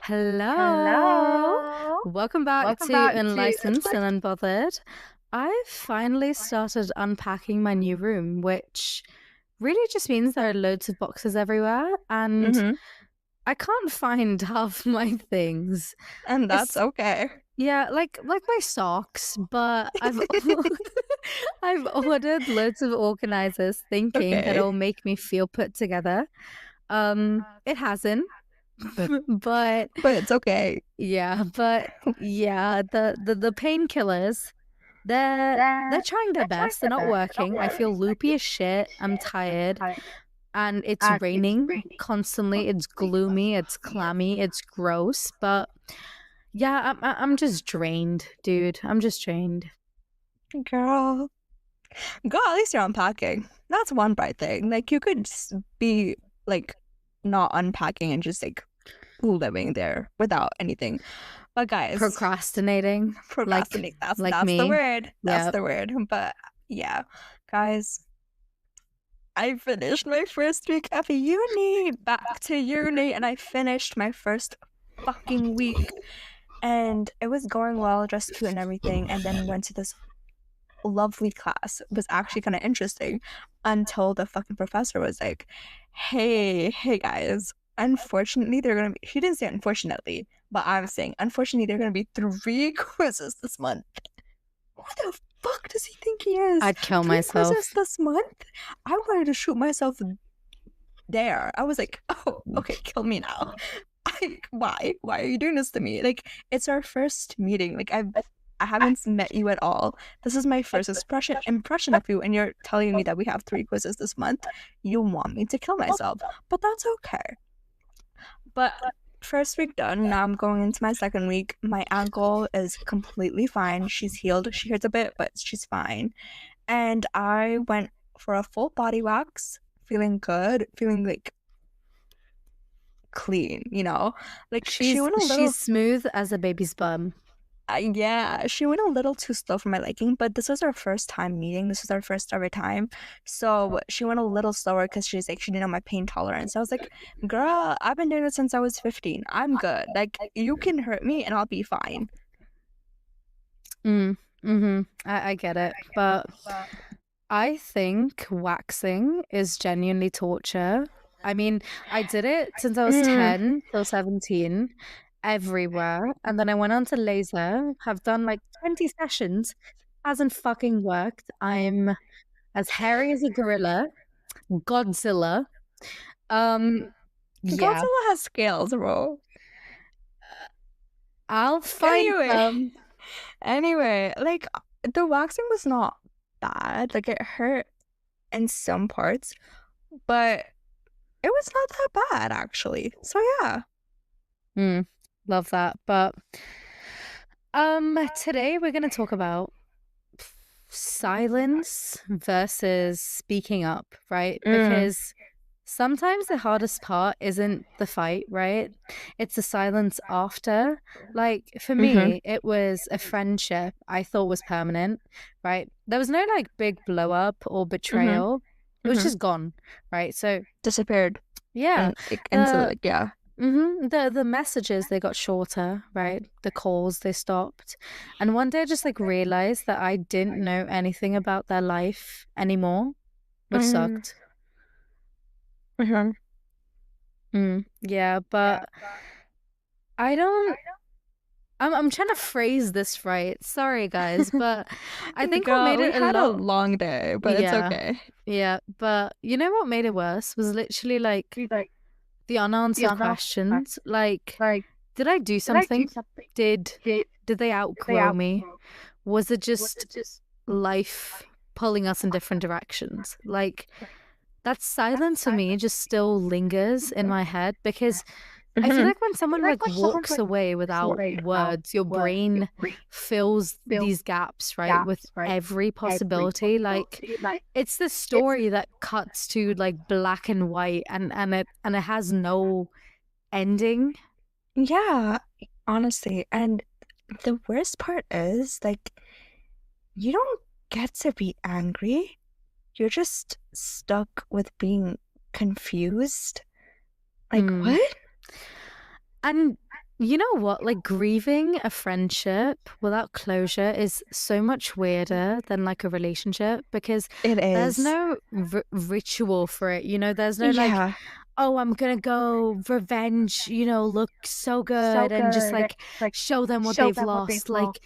Hello. Hello. Welcome back Welcome to back to Unlicensed and Unbothered. I finally started unpacking my new room, which really just means there are loads of boxes everywhere and hmm I can't find half my things. And that's It's okay. yeah, like my socks, but I've ordered loads of organizers thinking that Okay. it'll make me feel put together. It hasn't. But But it's okay. the painkillers, they're trying their best. They're not working. I feel loopy as shit. I'm tired, and it's raining constantly. It's gloomy. It's clammy. It's gross. But yeah, I'm just drained, dude. I'm just drained. Girl. Girl, at least you're unpacking. That's one bright thing. Like, you could be, like, not unpacking and just, like, living there without anything. But guys, Procrastinating, procrastinate. That's like the me. word. That's Yeah. the word. But yeah, guys, I finished my first week of uni. Back to uni, and I finished my first fucking week. And it was going well, dressed cute and everything, and then went to this lovely class. It was actually kind of interesting until the fucking professor was like, hey guys, unfortunately they're gonna be, she didn't say unfortunately, but I'm saying unfortunately they're gonna be 3 quizzes this month. Who the fuck does he think he is? I'd kill 3 myself. quizzes this month? I wanted to shoot myself there. I was like, oh, okay, kill me now. Why are you doing this to me? Like, it's our first meeting. Like, I haven't met you at all. This is my first impression of you, and you're telling me that we have 3 quizzes this month. You want me to kill myself, but that's okay. But first week done. Now I'm going into my second week. My ankle is completely fine. She's healed. She hurts a bit, but she's fine. And I went for a full body wax, feeling good, feeling like clean, you know? Like, she went a little, She's smooth as a baby's bum. yeah, she went a little too slow for my liking, but this was our first time meeting. This was our first ever time. So she went a little slower because she's like, she didn't know my pain tolerance. I was like, girl, I've been doing it since I was 15. I'm good. Like, you can hurt me and I'll be fine. I get it. But I think waxing is genuinely torture. I mean, I did it since I was 10 till 17 everywhere. And then I went on to laser, have done like 20 sessions. Hasn't fucking worked. I'm as hairy as a gorilla. Godzilla. Yeah. Godzilla has scales, bro. I'll find them. Anyway, like, the waxing was not bad. Like, it hurt in some parts, but it was not that bad actually. So yeah. Love that. But today we're gonna talk about silence versus speaking up, right? Because sometimes the hardest part isn't the fight, right? It's the silence after. Like for me, it was a friendship I thought was permanent, right? There was no like big blow up or betrayal. It was just gone, right? So Disappeared. yeah. And so like, yeah. The messages, they got shorter, right? The calls, they stopped. And one day I just like realized that I didn't know anything about their life anymore, which sucked. Yeah, but I don't I'm trying to phrase this right. Sorry guys, but I think what made we it had a long day, but it's okay. Yeah, but you know what made it worse was literally like the unanswered questions. Like, did I do something? Did they outgrow me? Was it just life pulling us in different directions? Like, that silence for me just still lingers in my head because I feel like when someone like walks away without words, your brain fills these gaps, right, with every possibility. Like it's the story that cuts to like black and white and it has no ending. Yeah, honestly. And the worst part is, like, you don't get to be angry. You're just stuck with being confused. Like, what? And You know what? Like grieving a friendship without closure is so much weirder than like a relationship because It there's is. no ritual for it. There's no like, Yeah. oh, I'm gonna go revenge, look so good and just like show them what they've lost. Like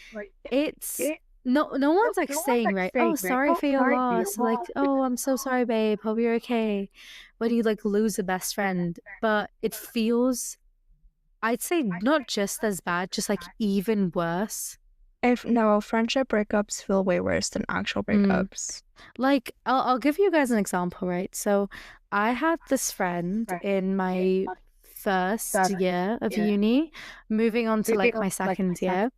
it's no one's like saying, right, oh, sorry for your loss. Like, oh, I'm so sorry, babe. Hope you're okay. When you like lose a best friend. But it feels, I'd say, not just as bad, just like even worse. Friendship breakups feel way worse than actual breakups. Like, I'll give you guys an example, right? So I had this friend in my first year of uni, moving on to like my second year.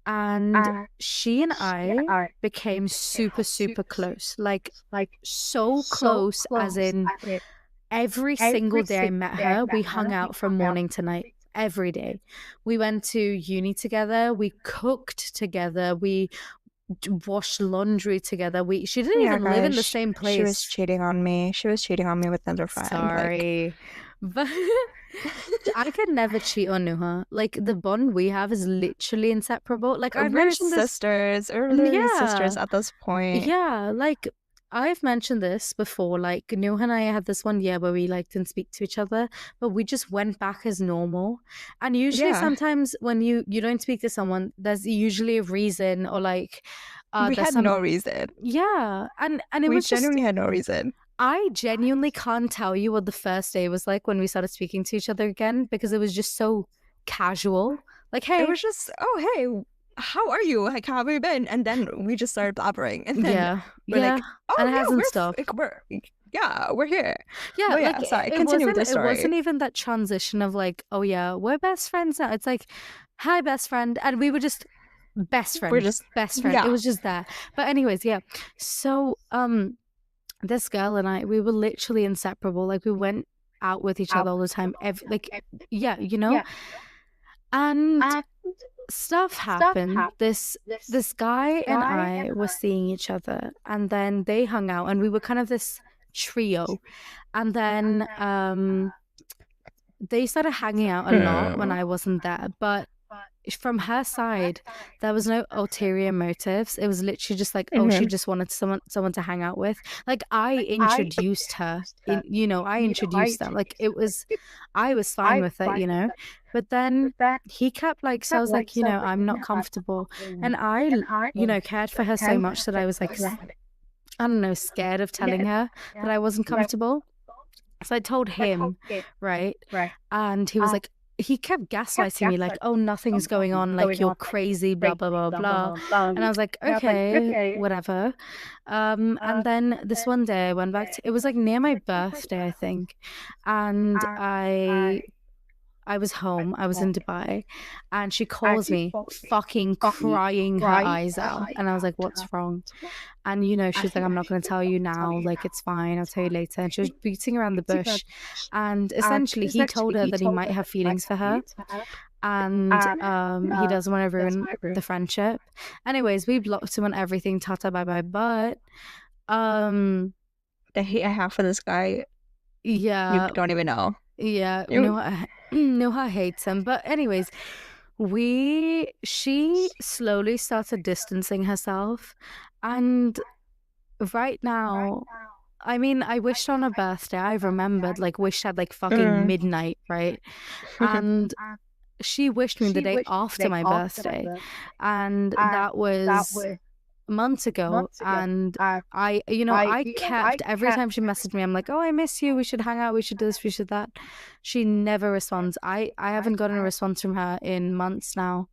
And she and I became super, super close. Like so close, as in every single day I met her, we hung out from morning to night. Every day. We went to uni together. We cooked together. We washed laundry together. She didn't even live in the same place. She was cheating on me. She was cheating on me with another friend. Sorry. But I could never cheat on Nuha. Like the bond we have is literally inseparable. Like I've mentioned this, sisters, or literally sisters at this point. Yeah, like I've mentioned this before. Like Nuha and I had this one year where we like didn't speak to each other, but we just went back as normal. And usually, sometimes when you don't speak to someone, there's usually a reason, or like we had no reason. Yeah, and it we was genuinely had no reason. I genuinely can't tell you what the first day was like when we started speaking to each other again, because it was just so casual. Like, hey, it was just, oh, hey, how are you? Like, how have you been? And then we just started blabbering, and then we're like, oh, and it hasn't stopped. We're here. Yeah, like, sorry, continue with the story. It wasn't even that transition of like, oh yeah, we're best friends now. It's like, hi, best friend, and we were just best friend. We're just best friend. Yeah. It was just there. But anyways, yeah. So this girl and I, we were literally inseparable. Like we went out with each other all the time. And stuff happened. This guy and I were seeing each other, and then they hung out, and we were kind of this trio. And then they started hanging out a lot when I wasn't there, but from her side, there was no ulterior motives. It was literally just like, oh, she just wanted someone to hang out with. Like I introduced her, I introduced them. Like I was fine with it, But then he kept like, so I was like, I'm not comfortable, and I, cared for her so much that I was like, I don't know, scared of telling her that I wasn't comfortable. So I told him, right? And he was like, he kept gaslighting me, like, oh, nothing's going on, like, you're crazy, blah, blah, blah, blah. And I was like, okay, whatever. And then this one day I went back to, it was like near my birthday, I think. And I was home, I was in Dubai, and she calls me fucking crying her eyes out. And I was like, what's wrong? And, she's like, I'm not going to tell you now. Like, it's fine. I'll tell you later. And she was beating around the bush. And essentially, he told her that he might have feelings for her. And he doesn't want to ruin the friendship. Anyways, we blocked him on everything. Tata, bye-bye. But the hate I have for this guy, yeah, you don't even know. Yeah, Nuha hates him. But anyways, she slowly started distancing herself. And right now, I mean, I wished on her birthday. I remembered, like, wished at like fucking midnight, right? And she wished me the day after my birthday. And that was months ago, and I kept, every time she messaged me, I'm like, oh, I miss you, we should hang out, we should do this, we should that. She never responds. I haven't gotten a response from her in months now.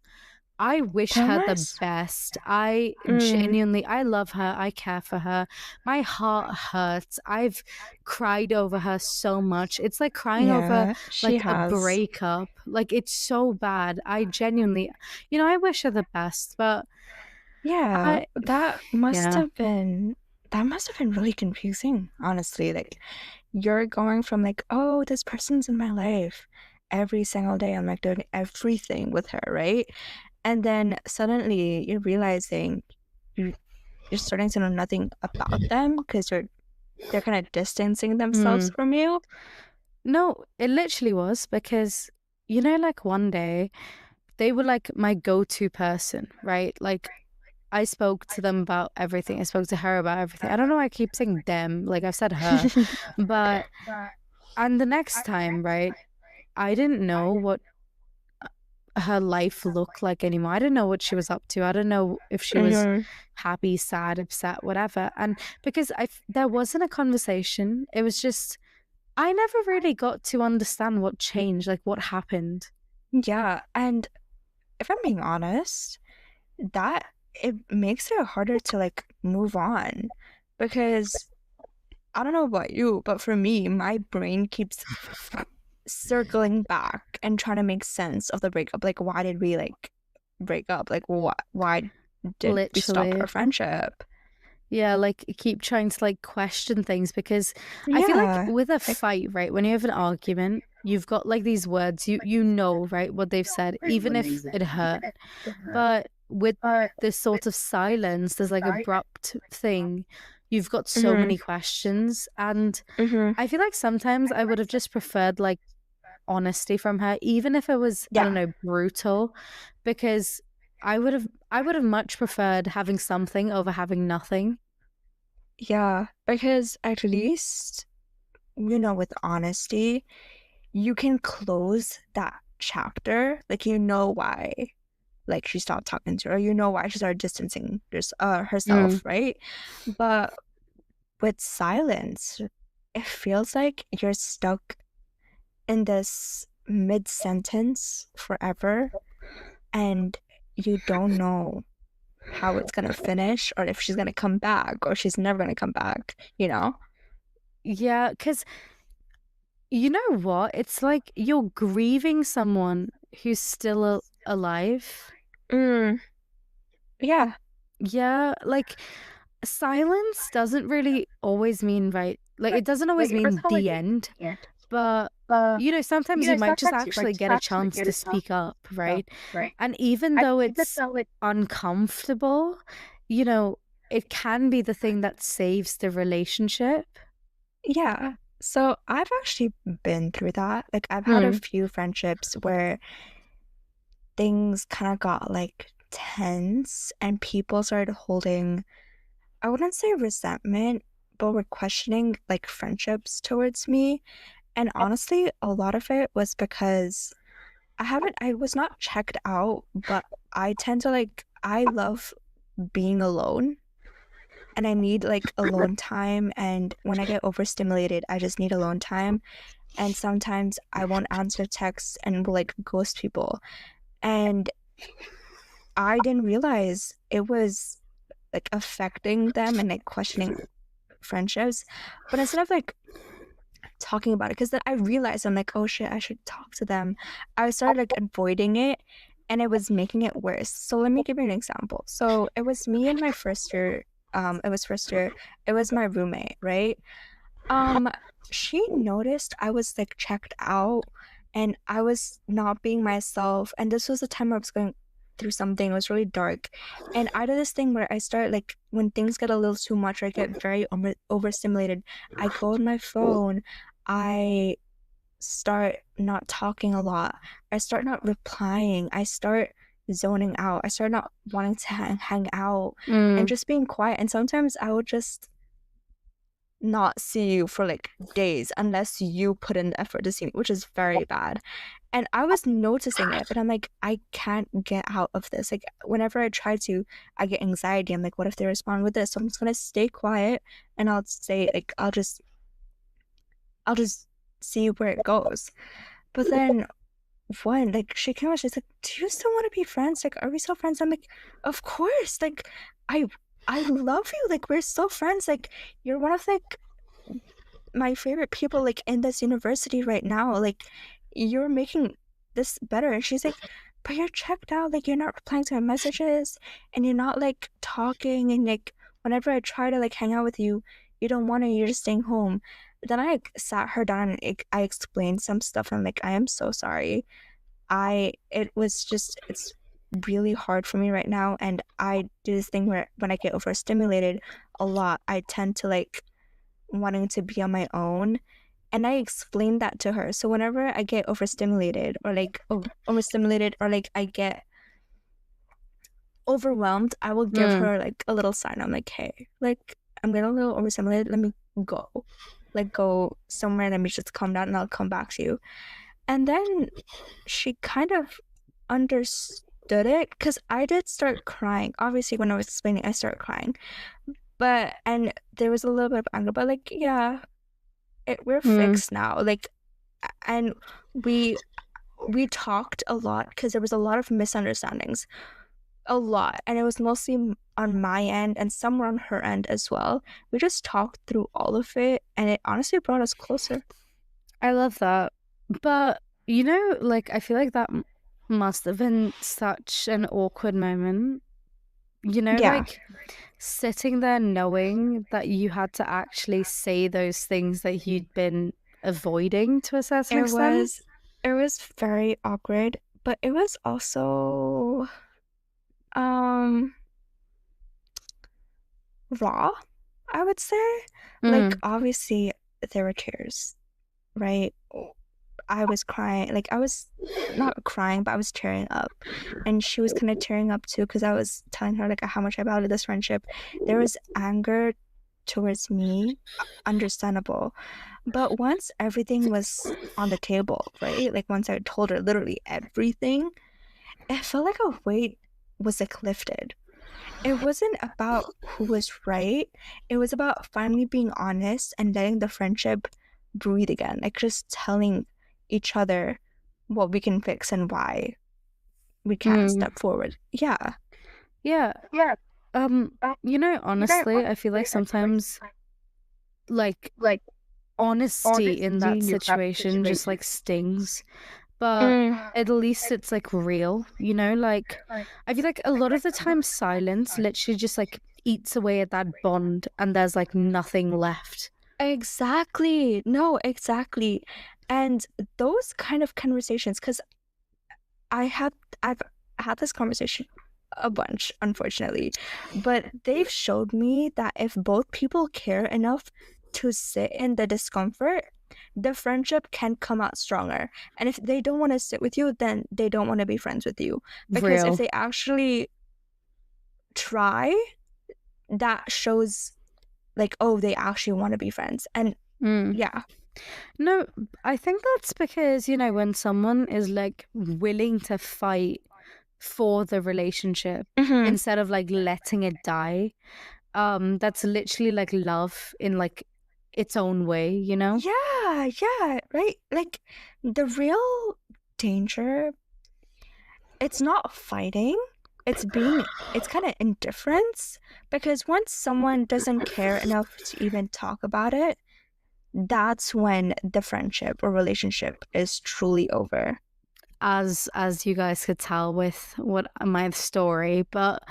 I wish her the best. I genuinely, I love her, I care for her. My heart hurts. I've cried over her so much. It's like crying over like a breakup. Like, it's so bad. I genuinely, I wish her the best, but yeah, that must have been really confusing, honestly. Like, you're going from like, oh, this person's in my life every single day. I'm like doing everything with her, right? And then suddenly you're realizing you're starting to know nothing about them because they're kind of distancing themselves from you. No, it literally was, because you know, like one day they were like my go-to person, right? Like I spoke to them about everything. I spoke to her about everything. I don't know why I keep saying them, like I've said her, but and the next time, right? I didn't know what her life looked like anymore. I didn't know what she was up to. I don't know if she was Mm-hmm. happy, sad, upset, whatever. And because there wasn't a conversation, it was just I never really got to understand what changed, like what happened. Yeah, and if I'm being honest, that it makes it harder to like move on because I don't know about you, but for me, my brain keeps circling back and trying to make sense of the breakup. Like, why did we like break up? Like, what? Why did we stop our Literally. friendship? Yeah, like keep trying to like question things because I feel like Yeah, with a like, fight, right, when you have an argument, you've got like these words, you know, right, what they've said, even if it hurt. But with this sort of silence, there's like abrupt thing, you've got so mm-hmm, many questions. And mm-hmm. I feel like sometimes I would have just preferred like honesty from her, even if it was, I don't Yeah, know, brutal, because I would have much preferred having something over having nothing. yeah, because at least, with honesty, you can close that chapter. Like, why, like, she stopped talking to her, why she started distancing Mm. herself, right? But with silence, it feels like you're stuck in this mid sentence forever and you don't know how it's gonna finish or if she's gonna come back or she's never gonna come back, you know? Yeah, because you know what? It's like you're grieving someone who's still alive. Mm, yeah. Yeah, like silence doesn't really always mean right. Like it doesn't always mean the end, but sometimes you might just actually get a chance to speak up, right? And even though it's uncomfortable, you know, it can be the thing that saves the relationship. Yeah. So I've actually been through that. Like I've had a Mm. few friendships where things kind of got like tense and people started holding, I wouldn't say resentment, but were questioning like friendships towards me. And honestly, a lot of it was because I was not checked out, but I tend to like, I love being alone and I need like alone time. And when I get overstimulated, I just need alone time. And sometimes I won't answer texts and will like ghost people. And I didn't realize it was like affecting them and like questioning friendships. But instead of like talking about it, because then I realized I'm like, oh shit, I should talk to them. I started like avoiding it and it was making it worse. So let me give you an example. So it was me in my first year. It was my roommate, right? Um, she noticed I was like checked out and I was not being myself. And this was the time I was going through something. It was really dark. And I did this thing where I start like when things get a little too much or I get very overstimulated, I go on my phone, I start not talking a lot, I start not replying, I start zoning out, I start not wanting to hang out and Mm. just being quiet. And sometimes I would just not see you for like days unless you put in the effort to see me, which is very bad. And I was noticing it, but I'm like, I can't get out of this. Like, whenever I try to, I get anxiety. I'm like, what if they respond with this? So I'm just gonna stay quiet and I'll say, like, I'll just see where it goes. But then one, like, she came out, she's like, do you still want to be friends? Like, are we still friends? I'm like, of course. Like, I I love you. Like, we're still friends. Like, you're one of like my favorite people like in this university right now. Like, you're making this better. And she's like, but you're checked out. Like, you're not replying to my messages and you're not like talking. And like, whenever I try to like hang out with you, you don't want to. You're just staying home. Then I like, sat her down and I explained some stuff. I'm like, I am so sorry. It was just, it's really hard for me right now. And I do this thing where when I get overstimulated a lot, I tend to like wanting to be on my own. And I explained that to her. So whenever I get overstimulated or like I get overwhelmed, I will give her like a little sign. I'm like, hey, like I'm getting a little overstimulated. Let me go. Like go somewhere. Let me just calm down and I'll come back to you. And then she kind of understood it because I did start crying. Obviously, when I was explaining, I started crying. And there was a little bit of anger, but like, yeah, we're fixed now. Like, and we talked a lot because there was a lot of misunderstandings. A lot. And it was mostly on my end and some were on her end as well. We just talked through all of it and it honestly brought us closer. I love that. But, you know, like, I feel like that must have been such an awkward moment. You know, Yeah. like sitting there knowing that you had to actually say those things that you'd been avoiding to a certain extent. It was very awkward, but it was also raw, I would say. Like, obviously there were tears, right? I was crying. Like, I was not crying, but I was tearing up. And she was kind of tearing up too because I was telling her like how much I valued this friendship. There was anger towards me, understandable. But once everything was on the table, right? Like once I told her literally everything, it felt like a weight was like lifted. It wasn't about who was right. It was about finally being honest and letting the friendship breathe again. Like just telling each other what we can fix and why we can't step forward. Yeah. Yeah. You know, honestly, I feel like sometimes like honesty in that situation just like stings. But at least it's like real, you know, like I feel like a lot of the time silence literally just like eats away at that bond and there's like nothing left. Exactly. No, exactly. And those kind of conversations, because I've had this conversation a bunch, unfortunately, but they've showed me that if both people care enough to sit in the discomfort, the friendship can come out stronger. And if they don't want to sit with you, then they don't want to be friends with you. Because if they actually try, that shows like, oh, they actually want to be friends. And yeah. No, I think that's because, you know, when someone is like willing to fight for the relationship instead of like letting it die, that's literally like love in like its own way, you know? Yeah, right. Like the real danger, it's not fighting. It's kind of indifference because once someone doesn't care enough to even talk about it, that's when the friendship or relationship is truly over. As you guys could tell with what my story, but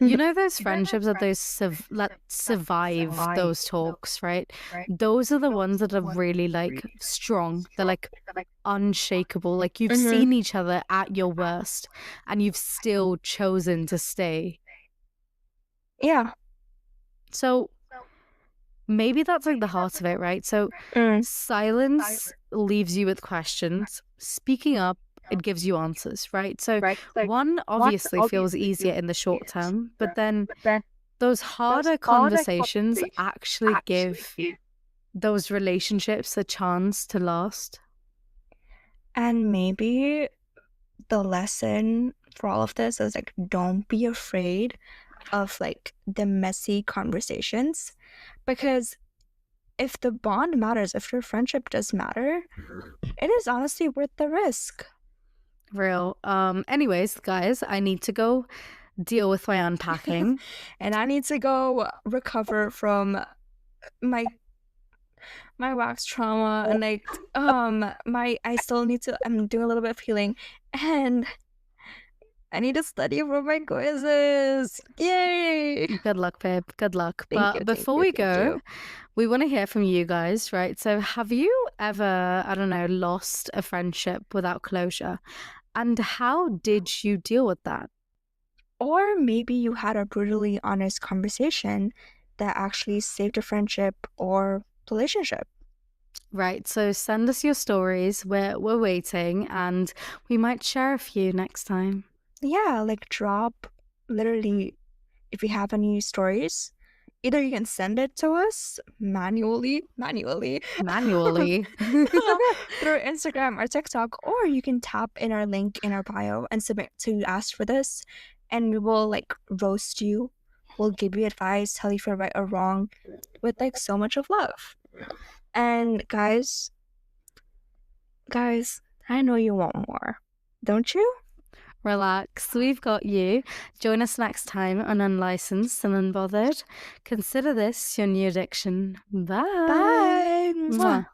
you know those friendships that that survive those talks, right? Those are the ones that are really like strong. They're like unshakable. Like you've seen each other at your worst and you've still chosen to stay. Yeah. So maybe that's like the heart of it, right? So silence leaves you with questions. Speaking up, it gives you answers, right? So one obviously feels easier in the short term, but then those harder conversations actually give those relationships a chance to last. And maybe the lesson for all of this is like, don't be afraid of like the messy conversations, because if the bond matters, if your friendship does matter, it is honestly worth the risk. Real. Anyways, guys, I need to go deal with my unpacking. And I need to go recover from my wax trauma and like I still need to, I'm doing a little bit of healing and I need to study for my quizzes. Yay! Good luck, babe. Good luck. But before we go, we want to hear from you guys, right? So have you ever, I don't know, lost a friendship without closure? And how did you deal with that? Or maybe you had a brutally honest conversation that actually saved a friendship or relationship. Right, so send us your stories. We're waiting, and we might share a few next time. Yeah, like drop literally if you have any stories. Either you can send it to us manually Manually. through Instagram or TikTok, or you can tap in our link in our bio and submit to ask for this, and we will like roast you. We'll give you advice, tell you if you're right or wrong, with like so much of love. And guys, I know you want more, don't you? Relax, we've got you. Join us next time on Unlicensed and Unbothered. Consider this your new addiction. Bye. Bye. Mwah.